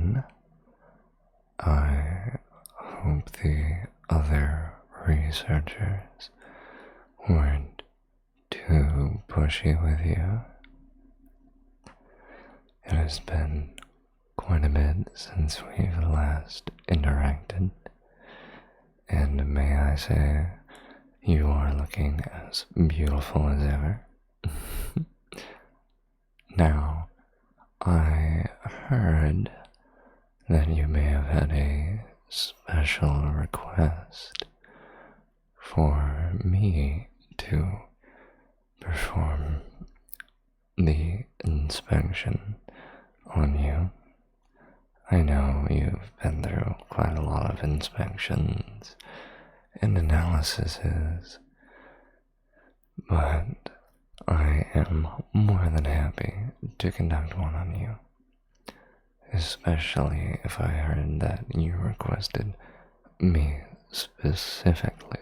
again. I hope the other researchers weren't too pushy with you. It has been quite a bit since we've last interacted, and may I say, you are looking as beautiful as ever. Now, I heard that you may have had a special request for me to perform the inspection on you. I know you've been through quite a lot of inspections and analyses, but I am more than happy to conduct one on you, especially if I heard that you requested me specifically.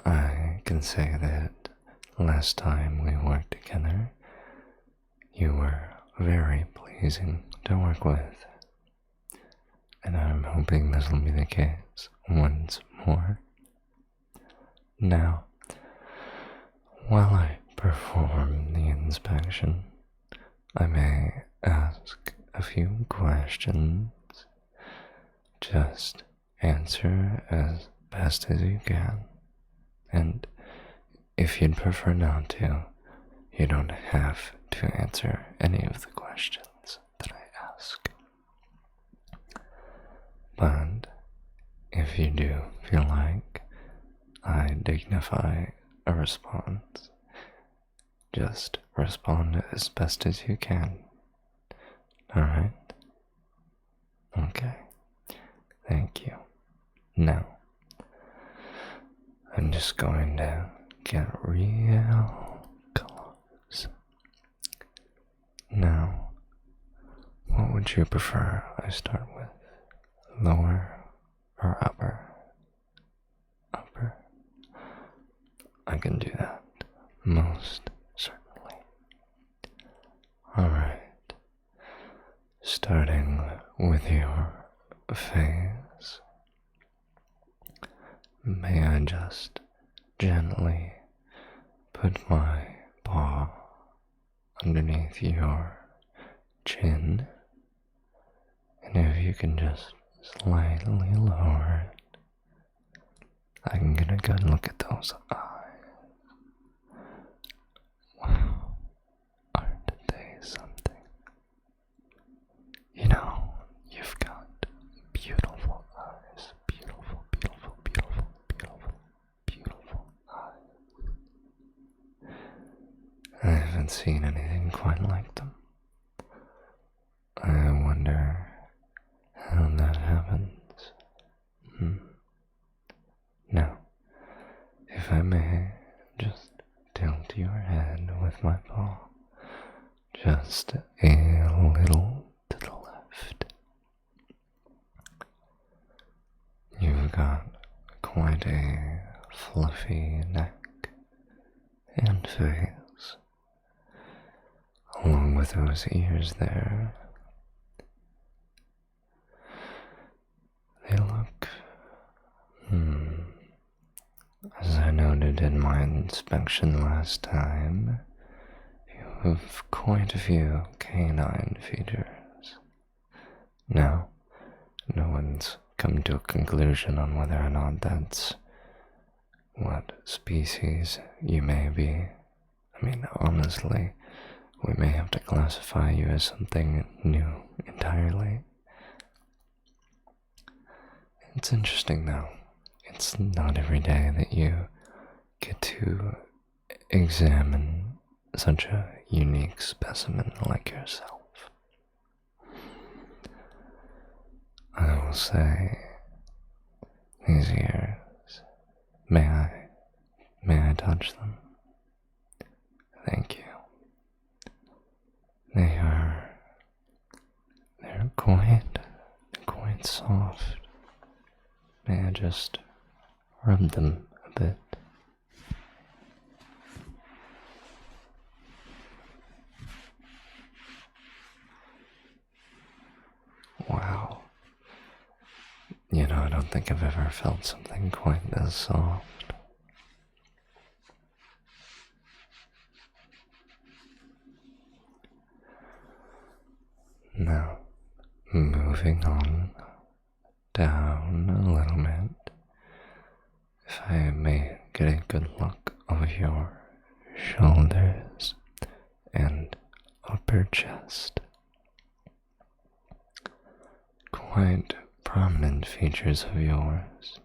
I can say that last time we worked together, you were very pleasing to work with, and I'm hoping this will be the case once more. Now, while I perform the inspection, I may ask a few questions. Just answer as best as you can, and if you'd prefer not to, you don't have to answer any of the questions that I ask. But if you do feel like I dignify a response, just respond as best as you can. Alright? Okay. Thank you. Now, I'm just going to get real close. Now, what would you prefer I start with? Lower or upper? Upper? I can do that, most certainly. Alright. Starting with your face. May I just gently put my paw underneath your chin, and if you can just slightly lower it, I can get a good look at those eyes. Wow, aren't they something? You know, you've got beautiful eyes, beautiful, beautiful, beautiful, beautiful, beautiful eyes. I haven't seen anything quite like them. I wonder how that happens. Now, if I may just tilt your head with my paw, just a little to the left. You've got quite a fluffy neck and face, along with those ears there. They look, as I noted in my inspection last time, you have quite a few canine features. Now, no one's come to a conclusion on whether or not that's what species you may be. I mean, honestly, we may have to classify you as something new entirely. It's interesting though. It's not every day that you get to examine such a unique specimen like yourself. I will say, these ears, may I touch them? Thank you. They're quite soft. May I just rub them a bit? don't think I've ever felt something quite this soft. Now, moving on down a little bit, if I may get a good look of your shoulders and upper chest. Quite prominent features of yours.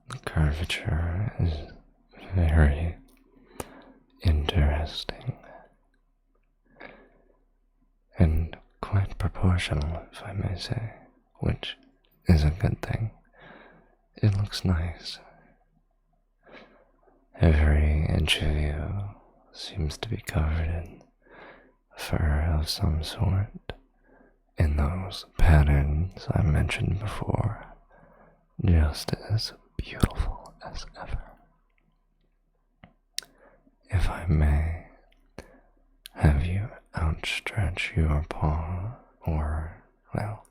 The curvature is very interesting and quite proportional, if I may say, which is a good thing. It looks nice. Every inch of you seems to be covered in fur of some sort, in those patterns I mentioned before, just as beautiful as ever. If I may have you outstretch your paw, or, well,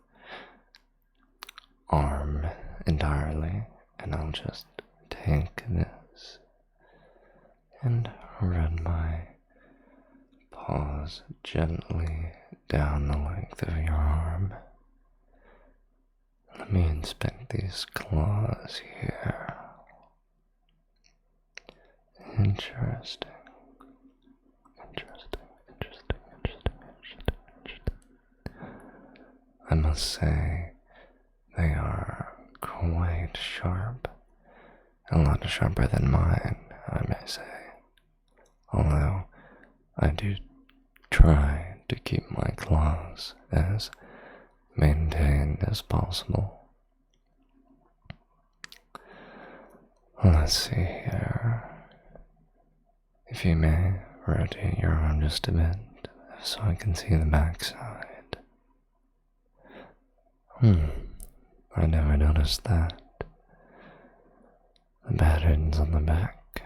arm entirely, and I'll just take this and run my paws gently down the length of your arm. Let me inspect these claws here. Interesting. I must say, they are quite sharp. A lot sharper than mine, I may say. Although, I do try to keep my claws as maintained as possible. Let's see here. If you may, rotate your arm just a bit so I can see the backside. I never noticed that. The patterns on the back.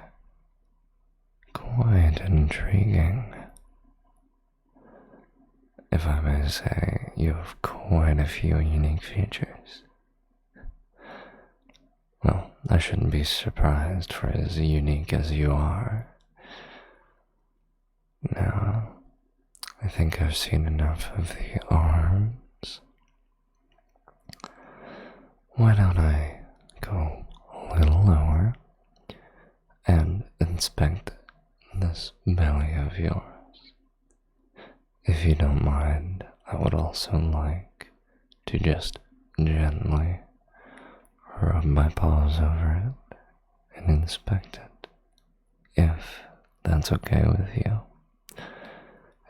Quite intriguing. If I may say, you have quite a few unique features. Well, I shouldn't be surprised for as unique as you are. Now, I think I've seen enough of the arms. Why don't I go a little lower and inspect this belly of yours? If you don't mind, I would also like to just gently rub my paws over it and inspect it, if that's okay with you.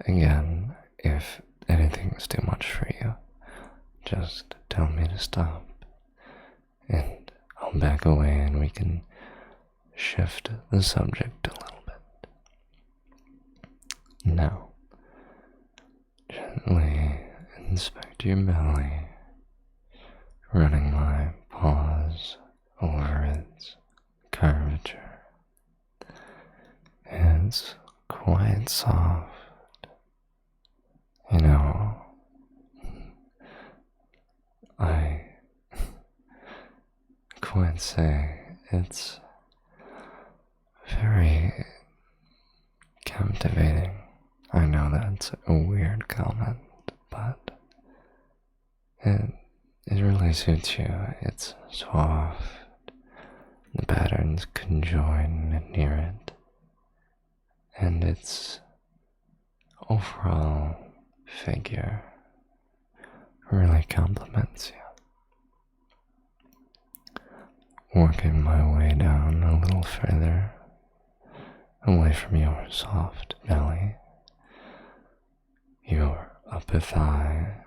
Again, if anything's too much for you, just tell me to stop, and I'll back away and we can shift the subject a little bit. Now, gently inspect your belly, running my paws over its curvature. It's quite soft. You know, I quite say it's very captivating. I know that's a weird comment, but it really suits you. It's soft, the patterns conjoin near it, and its overall figure really compliments you. Working my way down a little further, away from your soft belly, your upper thigh,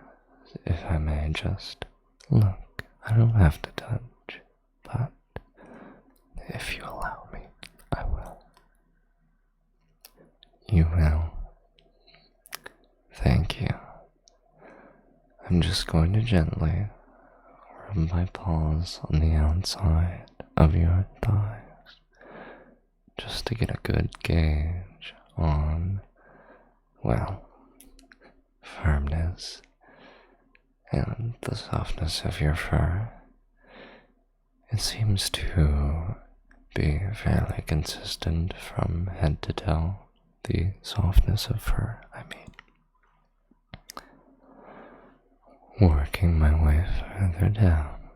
if I may just look. I don't have to touch, but if you allow me, I will. You will. Thank you. I'm just going to gently rub my paws on the outside of your thighs, just to get a good gauge on, well, firmness and the softness of your fur. It seems to be fairly consistent from head to toe, the softness of fur, I mean. Working my way further down,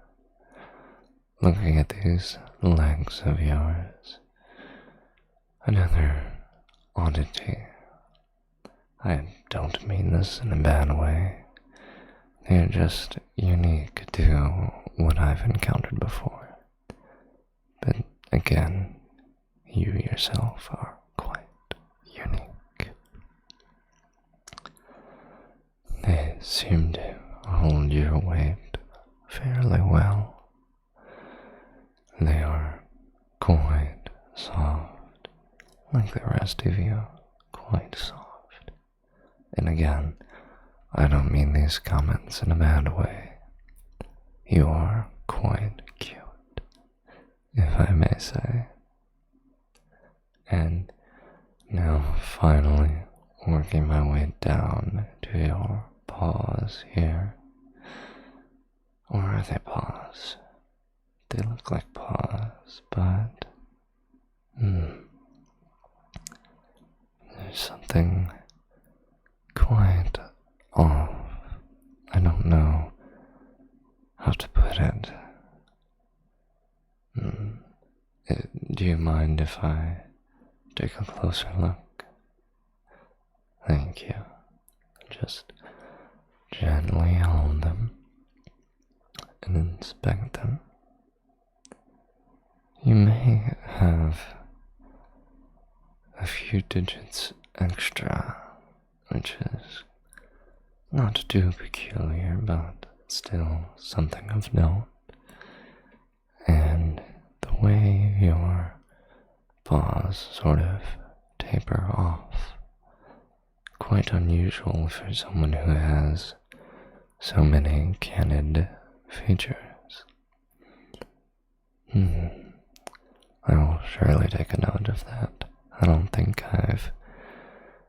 looking at these legs of yours, another oddity. I don't mean this in a bad way. They're just unique to what I've encountered before. But again, you yourself are quite unique. They seem to hold your weight fairly well. They are quite soft, like the rest of you, quite soft. And again, I don't mean these comments in a bad way. You are quite cute, if I may say. And now finally working my way down to your paws here. Or are they paws? They look like paws, but there's something quite off. I don't know how to put it. Do you mind if I take a closer look? Thank you. Just gently hold them and inspect them. You may have a few digits extra, which is not too peculiar, but still something of note. And the way your paws sort of taper off, quite unusual for someone who has so many candid features. I will surely take a note of that. I don't think I've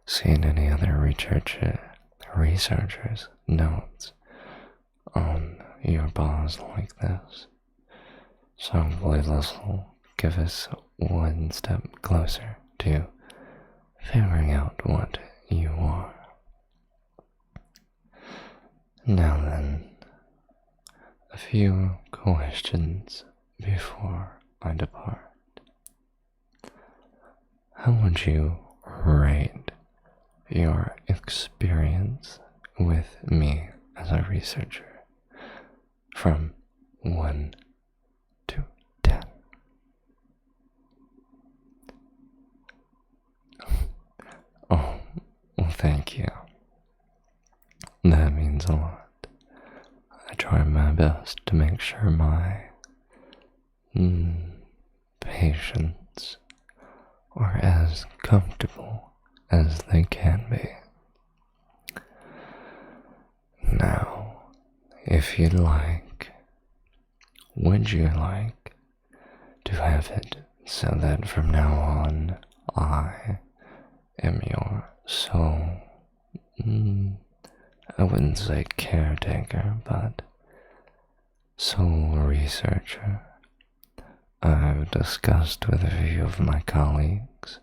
seen any other researchers' notes on your paws like this. So hopefully this will give us one step closer to figuring out what you are. Now then, a few questions before I depart. How would you rate your experience with me as a researcher from 1 to 10? Oh, well, thank you. That means a lot. I try my best to make sure my patients are as comfortable as they can be. Now, if you'd like, would you like to have it so that from now on I am your sole, I wouldn't say caretaker, but sole researcher? I've discussed with a few of my colleagues,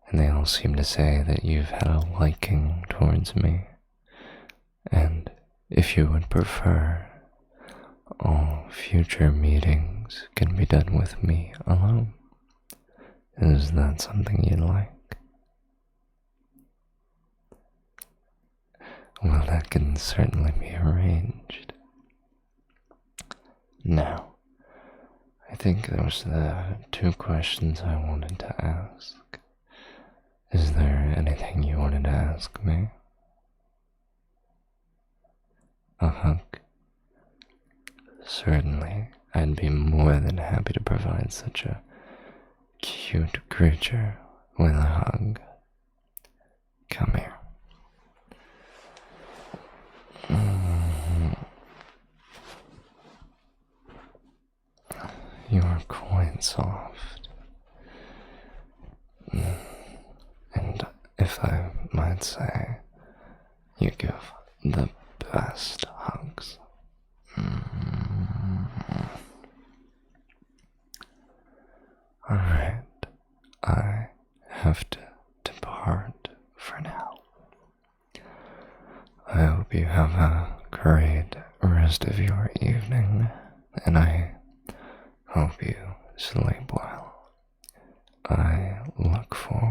and they all seem to say that you've had a liking towards me, and if you would prefer, all future meetings can be done with me alone. Is that something you'd like? Well, that can certainly be arranged. Now, I think those are the 2 questions I wanted to ask. Is there anything you wanted to ask me? A hug? Certainly, I'd be more than happy to provide such a cute creature with a hug. Come here. You are quite soft. And if I might say, you give the best hugs. Alright, I have to depart for now. I hope you have a great rest of your evening, and I hope you sleep well. I look forward